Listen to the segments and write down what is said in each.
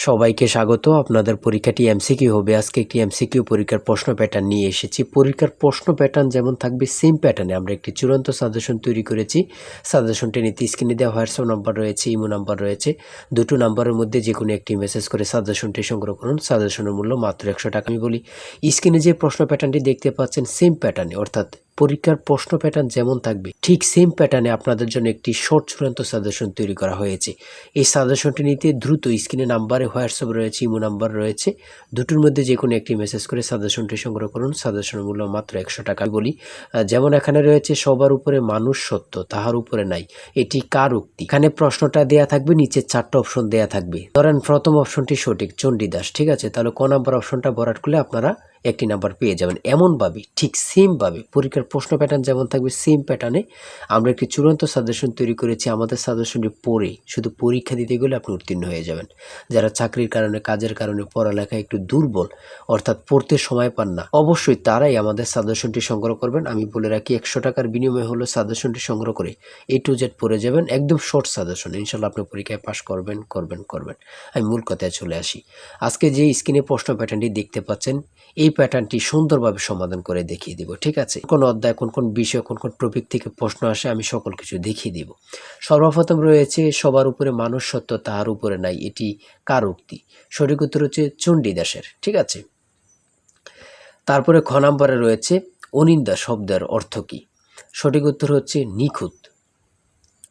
সবাইকে স্বাগত। আপনাদের পরীক্ষাটি এমসিকিউ হবে। আজকে একটি এমসিকিউ পরীক্ষার প্রশ্ন প্যাটার্ন নিয়ে এসেছি। পরীক্ষার প্রশ্ন প্যাটার্ন যেমন থাকবে সেম প্যাটার্নে আমরা একটি চূড়ান্ত সাজেশন তৈরি করেছি। সাজেশনটি নিতে স্ক্রিনে দেওয়া হোয়াটসঅ্যাপ নাম্বার রয়েছে, ইমো নাম্বার রয়েছে। দুটো নাম্বারের মধ্যে যে কোনো একটি মেসেজ করে সাজেশনটি সংগ্রহ করুন। সাজেশনের মূল্য মাত্র 100 টাকা। আমি বলি স্ক্রিনে যে প্রশ্ন প্যাটার্নটি দেখতে পাচ্ছেন সেম প্যাটার্নে, অর্থাৎ পরীক্ষার প্রশ্ন প্যাটার্ন যেমন থাকবে ঠিক সেম প্যাটার্নে আপনাদের জন্য একটি শর্ট চূড়ান্ত সাজেশন তৈরি করা হয়েছে। এই সাজেশনটি নিতে দ্রুত স্ক্রিনে নাম্বারে হোয়াটসঅ্যাপ রয়েছে, ইমো নাম্বার রয়েছে, দুটোর মধ্যে যে কোনো একটি মেসেজ করে সাজেশনটি সংগ্রহ করুন। সাজেশনের মূল্য মাত্র 100 টাকা। বলি যেমন এখানে রয়েছে সবার উপরে মানুষ সত্য, তাহার উপরে নাই, এটি কার উক্তি? এখানে প্রশ্নটা দেয়া থাকবে, নিচে 4টা অপশন দেয়া থাকবে। ধরেন প্রথম অপশনটি সঠিক, চণ্ডীদাস, ঠিক আছে, তাহলে ক নাম্বার অপশনটা ভরাট করলে আপনারা একটি নাম্বার পেয়ে যাবেন। এমনভাবে ঠিক সেমভাবে পরীক্ষার প্রশ্ন প্যাটার্ন যেমন থাকবে সেম প্যাটার্নে আমরা একটি চূড়ান্ত সাজেশন তৈরি করেছি। আমাদের সাজেশনটি পড়ে শুধু পরীক্ষা দিতে গেলে আপনি উত্তীর্ণ হয়ে যাবেন। যারা চাকরির কারণে, কাজের কারণে, পড়ালেখায় একটু দুর্বল, অর্থাৎ পড়তে সময় পান না, অবশ্যই তারাই আমাদের সাজেশনটি সংগ্রহ করবেন। আমি বলে রাখি 100 টাকার বিনিময়ে হলো সাজেশনটি সংগ্রহ করে A to Z পড়ে যাবেন। একদম শর্ট সাজেশন, ইনশাল্লাহ আপনি পরীক্ষায় পাশ করবেন। আমি মূল কথায় চলে আসি। আজকে যে স্ক্রিনে প্রশ্ন প্যাটার্নটি দেখতে পাচ্ছেন এই প্যাটার্নটি সুন্দরভাবে সমাধান করে দেখিয়ে দিব, ঠিক আছে? কোন অধ্যায়, কোন কোন বিষয়, কোন কোন টপিক থেকে প্রশ্ন আসে আমি সকল কিছু দেখিয়ে দিব। সর্বপ্রথম রয়েছে সবার উপরে মানুষ সত্য, তাহার উপরে নাই, এটি কার উক্তি? সঠিক উত্তর হচ্ছে চণ্ডীদাসের, ঠিক আছে। তারপরে খ নম্বরে রয়েছে অনিন্দা শব্দের অর্থ কী? সঠিক উত্তর হচ্ছে নিখুঁত।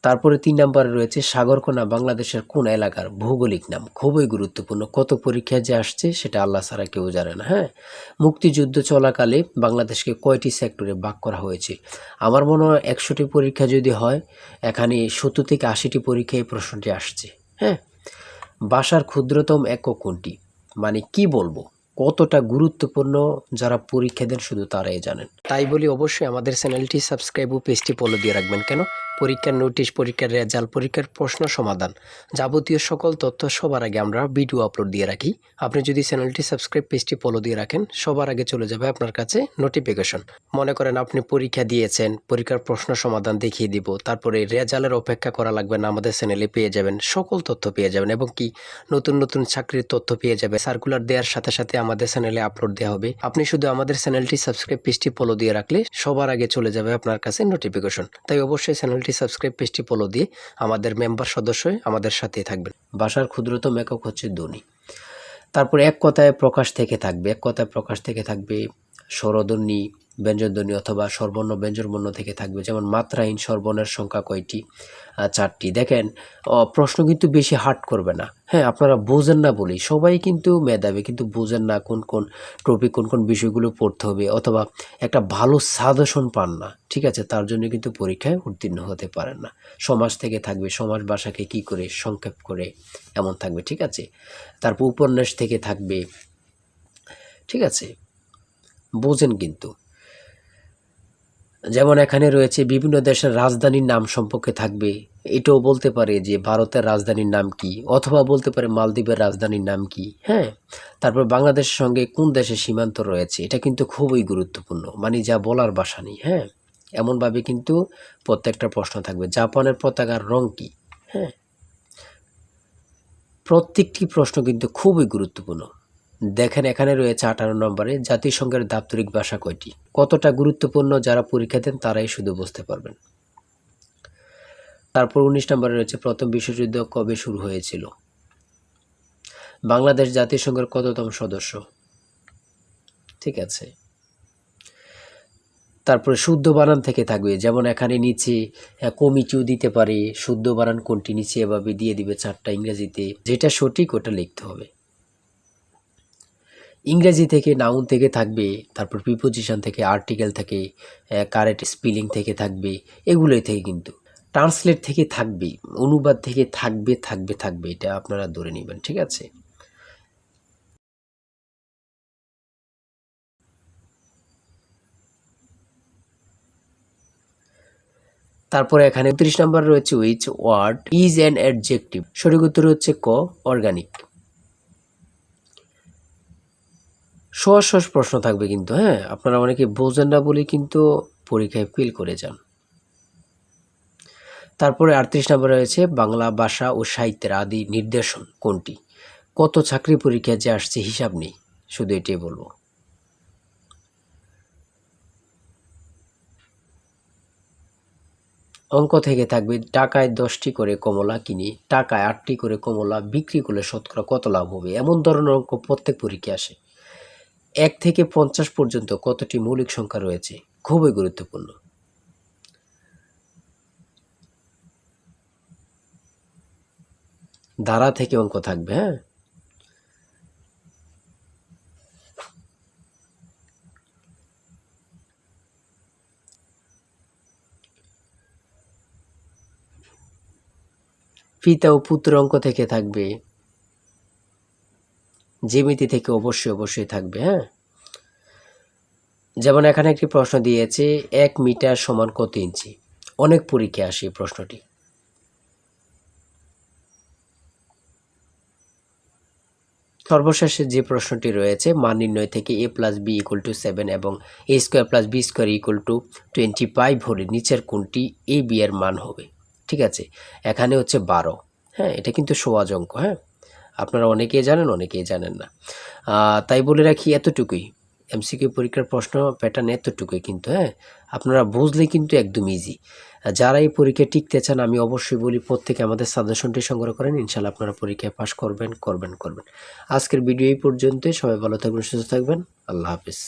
তারপরে 3 নম্বরে রয়েছে সাগরকোনা বাংলাদেশের কোন এলাকার ভৌগোলিক নাম? খুবই গুরুত্বপূর্ণ, কত পরীক্ষায় যে আসছে সেটা আল্লাহ ছাড়া কেউ জানে না। হ্যাঁ, মুক্তিযুদ্ধ চলাকালে বাংলাদেশকে কয়টি সেক্টরে ভাগ করা হয়েছে? আমার মনে হয় 100টি পরীক্ষা যদি হয় এখানে 70 থেকে 80টি পরীক্ষায় এই প্রশ্নটি আসছে। হ্যাঁ, ভাষার ক্ষুদ্রতম একক কোনটি? মানে কি বলবো, কতটা গুরুত্বপূর্ণ যারা পরীক্ষা দেন শুধু তারাই জানেন। তাই বলি অবশ্যই আমাদের চ্যানেলটি সাবস্ক্রাইব ও পেজটি ফলো দিয়ে রাখবেন। কেন? পরীক্ষার নোটিশ, পরীক্ষার রেজাল্ট, পরীক্ষার প্রশ্ন সমাধান, যাবতীয় সকল তথ্য সবার আগে আমরা ভিডিও আপলোড দিয়ে রাখি। আপনি যদি চ্যানেলটি সাবস্ক্রাইব, পেজটি ফলো দিয়ে রাখেন, সবার আগে চলে যাবে আপনার কাছে নোটিফিকেশন। মনে করেন আপনি পরীক্ষা দিয়েছেন, পরীক্ষার প্রশ্ন সমাধান দেখিয়ে দিব, তারপরে রেজাল্টের অপেক্ষা করা লাগবে না, আমাদের চ্যানেলে পেয়ে যাবেন, সকল তথ্য পেয়ে যাবেন, এবং কি নতুন নতুন চাকরির তথ্য পেয়ে যাবে। সার্কুলার দেওয়ার সাথে সাথে আমাদের চ্যানেলে আপলোড দেওয়া হবে। আপনি শুধু আমাদের চ্যানেলটি সাবস্ক্রাইব, পেজটি ফলো দিয়ে রাখলে সবার আগে চলে যাবে আপনার কাছে নোটিফিকেশন। তাই অবশ্যই চ্যানেলটি সাবস্ক্রাইব, পেজটি ফলো দিয়ে আমাদের মেম্বার সদস্য হয়ে আমাদের সাথেই থাকবেন। ভাষার ক্ষুদ্রতম একক হচ্ছে ধ্বনি। তারপর এক কথায় প্রকাশ থেকে থাকবে, এক কথায় প্রকাশ থেকে থাকবে স্বরধ্বনি, ব্যঞ্জনধ্বনি অথবা স্বরবর্ণ ব্যঞ্জনবর্ণ থেকে থাকবে। যেমন মাত্রাহীন স্বরবর্ণের সংখ্যা কয়টি? 4টি। দেখেন প্রশ্ন কিন্তু বেশি হার্ড করবে না। হ্যাঁ, আপনারা বোঝেন না বলেই সবাই কিন্তু মেধাবী, কিন্তু বোঝেন না কোন কোন টপিক, কোন কোন বিষয়গুলো পড়তে হবে, অথবা একটা ভালো সাজেশন পান না, ঠিক আছে, তার জন্য কিন্তু পরীক্ষায় উত্তীর্ণ হতে পারেন না। সমাজ থেকে থাকবে, সমাজ ভাষাকে কি করে সংক্ষেপ করে, এমন থাকবে, ঠিক আছে। তারপর উপন্যাস থেকে থাকবে, ঠিক আছে, বোঝেন কিন্তু। যেমন এখানে রয়েছে বিভিন্ন দেশের রাজধানীর নাম সম্পর্কে থাকবে, এটাও বলতে পারে যে ভারতের রাজধানীর নাম কি, অথবা বলতে পারে মালদ্বীপের রাজধানীর নাম কি। হ্যাঁ, তারপর বাংলাদেশের সঙ্গে কোন দেশের সীমান্ত রয়েছে, এটা কিন্তু খুবই গুরুত্বপূর্ণ, মানে যা বলার ভাষা নেই। হ্যাঁ, এমনভাবে কিন্তু প্রত্যেকটা প্রশ্ন থাকবে। জাপানের পতাকার রং কি? হ্যাঁ, প্রত্যেকটি প্রশ্ন কিন্তু খুবই গুরুত্বপূর্ণ। দেখেন এখানে রয়েছে 18 নম্বরে জাতিসংঘের দাপ্তরিক ভাষা কয়টি? কতটা গুরুত্বপূর্ণ যারা পরীক্ষা দেন তারাই শুধু বুঝতে পারবেন। তারপর 19 নম্বরে রয়েছে প্রথম বিশ্বযুদ্ধ কবে শুরু হয়েছিল? বাংলাদেশ জাতিসংঘের কততম সদস্য? ঠিক আছে। তারপরে শুদ্ধ বানান থেকে থাকবে, যেমন এখানে নিচে কমিটিও দিতে পারে, শুদ্ধ বানান কোনটি নিচে এভাবে দিয়ে দিবে 4টা ইংরেজিতে, যেটা সঠিক ওটা লিখতে হবে। ইংরেজি থেকে নাউন থেকে থাকবে, তারপর প্রিপোজিশন থেকে, আর্টিকেল থেকে, কারেক্ট স্পেলিং থেকে থাকবে, এগুলোই থেকে কিন্তু ট্রান্সলেট থেকে থাকবে, অনুবাদ থেকে থাকবে, এটা আপনারা ধরে নেবেন, ঠিক আছে। তারপরে এখানে 30 নম্বর রয়েছে which word is an adjective? সঠিক উত্তর হচ্ছে ক, অর্গানিক। সহজ সহজ প্রশ্ন থাকবে কিন্তু, হ্যাঁ, আপনারা অনেকে বোঝেন না বলে কিন্তু পরীক্ষায় ফেল করে যান। তারপরে 38 নম্বরে রয়েছে বাংলা ভাষা ও সাহিত্যের আদি নিদর্শন কোনটি? কত চাকরি পরীক্ষা যে আসছে হিসাব নেই, শুধু এটাই বলবো। অঙ্ক থেকে থাকবে টাকায় 10টি করে কমলা কিনি, টাকায় 8টি করে কমলা বিক্রি করলে শতকরা কত লাভ হবে, এমন ধরনের অঙ্ক প্রত্যেক পরীক্ষায় আসে। 1 থেকে 50 পর্যন্ত কতটি মৌলিক সংখ্যা রয়েছে, খুবই গুরুত্বপূর্ণ। ধারা থেকে অঙ্ক থাকবে, হ্যাঁ। পিতা ও পুত্র অঙ্ক থেকে থাকবে, জ্যামিতি থেকে অবশ্যই থাকবে, হ্যাঁ। যেমন এখানে একটি প্রশ্ন দিয়েছে 1 মিটার সমান কত ইঞ্চি, অনেক পরীক্ষায় আসে এই প্রশ্নটি। সর্বশেষে যে প্রশ্নটি রয়েছে মান নির্ণয় থেকে a plus B equal to 7 এবং a square plus B square equal to 25 হলে নিচের কোনটি a b এর মান হবে। ঠিক আছে, এখানে হচ্ছে 12, হ্যাঁ। এটা কিন্তু সহজ অঙ্ক, হ্যাঁ। আপনারা অনেকেই জানেন, অনেকেই জানেন না। তাই বলে রাখি এতটুকুই, এমসিকিউ পরীক্ষার প্রশ্ন প্যাটার্ন এতটুকুই কিন্তু, হ্যাঁ। আপনারা বুঝলে কিন্তু একদম ইজি। যারা এই পরীক্ষায় টিকতে চান আমি অবশ্যই বলি প্রত্যেকে আমাদের সাজেশনটি সংগ্রহ করেন, ইনশাল্লাহ আপনারা পরীক্ষায় পাস করবেন। আজকের ভিডিও এই পর্যন্তই। সবাই ভালো থাকবেন, সুস্থ থাকবেন। আল্লাহ হাফিজ।